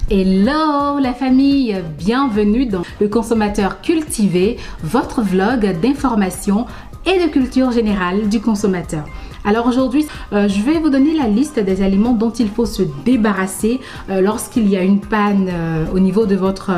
Hello la famille, bienvenue dans Le Consommateur Cultivé, votre vlog d'information et de culture générale du consommateur. Alors aujourd'hui, je vais vous donner la liste des aliments dont il faut se débarrasser lorsqu'il y a une panne au niveau de votre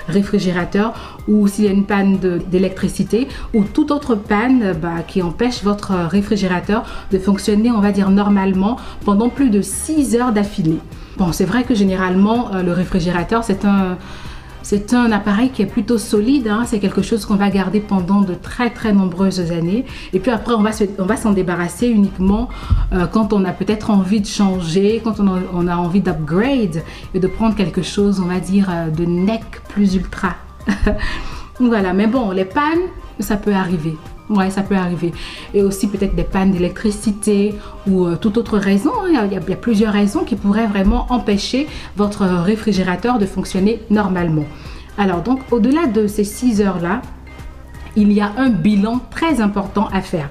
réfrigérateur ou s'il y a une panne d'électricité ou toute autre panne qui empêche votre réfrigérateur de fonctionner, on va dire normalement, pendant plus de 6 heures d'affilée. Bon, c'est vrai que généralement, le réfrigérateur, c'est un appareil qui est plutôt solide, hein. C'est quelque chose qu'on va garder pendant de très nombreuses années. Et puis après, on va s'en débarrasser uniquement quand on a peut-être envie de changer, quand on a envie d'upgrade et de prendre quelque chose, on va dire, de NEC plus ultra. Voilà, mais bon, les pannes, ça peut arriver. Ouais, ça peut arriver. Et aussi peut-être des pannes d'électricité ou toute autre raison. Il y a plusieurs raisons qui pourraient vraiment empêcher votre réfrigérateur de fonctionner normalement. Alors donc, au-delà de ces 6 heures-là, il y a un bilan très important à faire.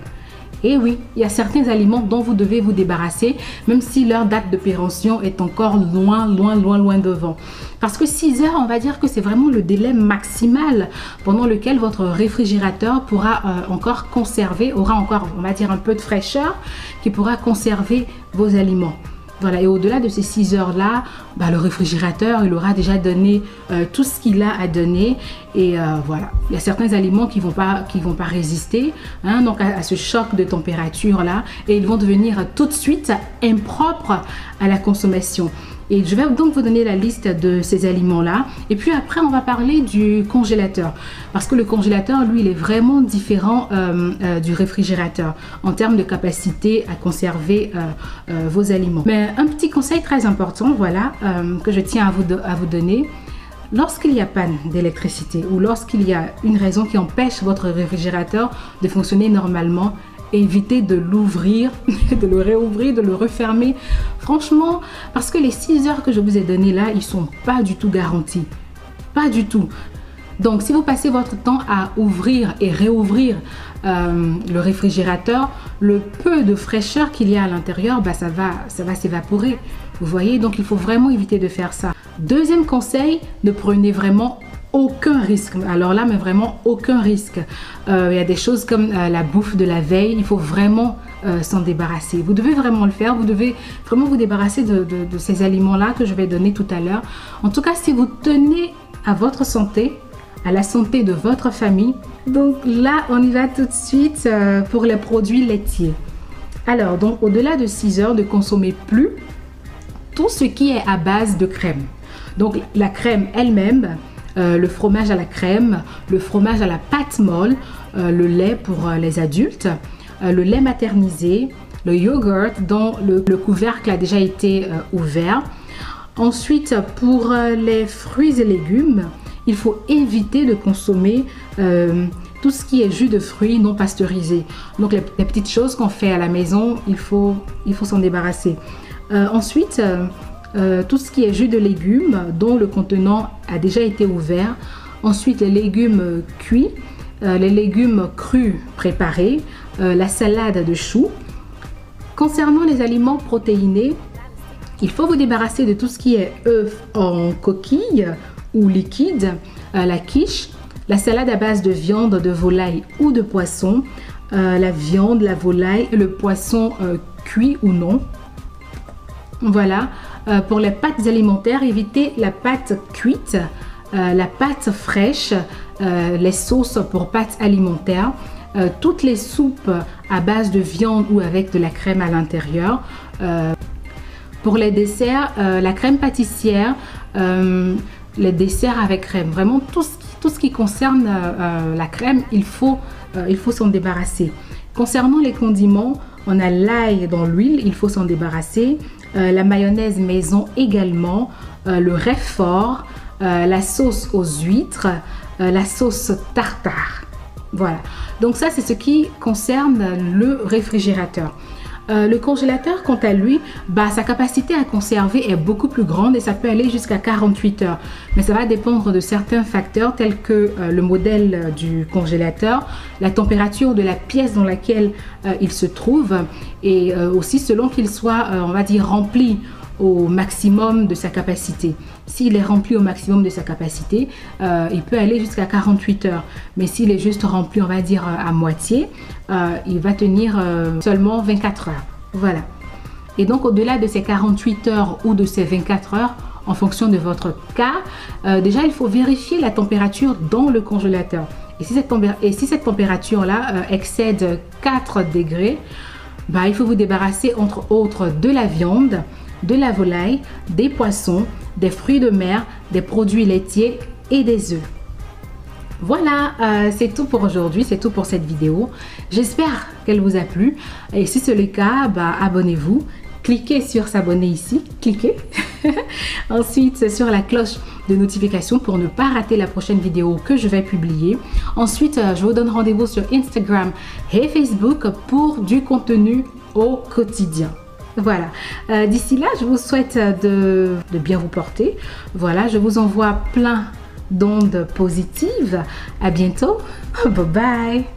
Et oui, il y a certains aliments dont vous devez vous débarrasser, même si leur date de péremption est encore loin devant. Parce que 6 heures, on va dire que c'est vraiment le délai maximal pendant lequel votre réfrigérateur pourra encore conserver, aura encore, on va dire, un peu de fraîcheur qui pourra conserver vos aliments. Voilà, et au-delà de ces 6 heures-là, le réfrigérateur, il aura déjà donné tout ce qu'il a à donner. Et voilà, il y a certains aliments qui vont pas résister, hein, donc à ce choc de température-là. Et ils vont devenir tout de suite impropres à la consommation. Et je vais donc vous donner la liste de ces aliments-là. Et puis après, on va parler du congélateur. Parce que le congélateur, lui, il est vraiment différent du réfrigérateur en termes de capacité à conserver vos aliments. Mais un petit conseil très important, voilà, que je tiens à vous donner. Lorsqu'il y a panne d'électricité ou lorsqu'il y a une raison qui empêche votre réfrigérateur de fonctionner normalement, évitez de l'ouvrir, de le réouvrir, de le refermer. Franchement, parce que les 6 heures que je vous ai données là, ils sont pas du tout garantis. Pas du tout. Donc, si vous passez votre temps à ouvrir et réouvrir le réfrigérateur, le peu de fraîcheur qu'il y a à l'intérieur, ça va s'évaporer. Vous voyez, donc il faut vraiment éviter de faire ça. Deuxième conseil, ne prenez vraiment aucun risque. Alors là, mais vraiment aucun risque. Il y a des choses comme la bouffe de la veille, il faut vraiment s'en débarrasser. Vous devez vraiment le faire, vous devez vraiment vous débarrasser de ces aliments-là que je vais donner tout à l'heure. En tout cas, si vous tenez à votre santé, à la santé de votre famille, donc là, on y va tout de suite pour les produits laitiers. Alors, donc, au-delà de 6 heures, ne consommez plus tout ce qui est à base de crème. Donc, la crème elle-même, le fromage à la crème, le fromage à la pâte molle, le lait pour les adultes, le lait maternisé, le yogourt dont le couvercle a déjà été ouvert. Ensuite, pour les fruits et légumes, il faut éviter de consommer tout ce qui est jus de fruits non pasteurisé. Donc les petites choses qu'on fait à la maison, il faut s'en débarrasser. Ensuite, tout ce qui est jus de légumes dont le contenant a déjà été ouvert. Ensuite, les légumes cuits, les légumes crus préparés, la salade de choux. Concernant les aliments protéinés, il faut vous débarrasser de tout ce qui est œufs en coquille ou liquide, la quiche, la salade à base de viande, de volaille ou de poisson, la viande, la volaille, le poisson cuit ou non. Voilà. Pour les pâtes alimentaires, évitez la pâte cuite, la pâte fraîche, les sauces pour pâtes alimentaires, toutes les soupes à base de viande ou avec de la crème à l'intérieur. Pour les desserts, la crème pâtissière, les desserts avec crème, vraiment tout ce qui concerne la crème, il faut s'en débarrasser. Concernant les condiments, on a l'ail dans l'huile, il faut s'en débarrasser. La mayonnaise maison également, le Roquefort, la sauce aux huîtres, la sauce tartare. Voilà, donc ça c'est ce qui concerne le réfrigérateur. Le congélateur, quant à lui, sa capacité à conserver est beaucoup plus grande et ça peut aller jusqu'à 48 heures. Mais ça va dépendre de certains facteurs tels que le modèle du congélateur, la température de la pièce dans laquelle il se trouve et aussi selon qu'il soit, on va dire, rempli au maximum de sa capacité. S'il est rempli au maximum de sa capacité, il peut aller jusqu'à 48 heures. Mais s'il est juste rempli, on va dire à moitié, il va tenir seulement 24 heures. Voilà. Et donc, au-delà de ces 48 heures ou de ces 24 heures, en fonction de votre cas, déjà, il faut vérifier la température dans le congélateur. Et si cette température-là excède 4 degrés, il faut vous débarrasser entre autres de la viande, de la volaille, des poissons, des fruits de mer, des produits laitiers et des œufs. Voilà, c'est tout pour aujourd'hui, c'est tout pour cette vidéo. J'espère qu'elle vous a plu. Et si c'est le cas, abonnez-vous. Cliquez sur s'abonner ici, cliquez. Ensuite, sur la cloche de notification pour ne pas rater la prochaine vidéo que je vais publier. Ensuite, je vous donne rendez-vous sur Instagram et Facebook pour du contenu au quotidien. Voilà, d'ici là, je vous souhaite de bien vous porter. Voilà, je vous envoie plein d'ondes positives. À bientôt. Bye bye.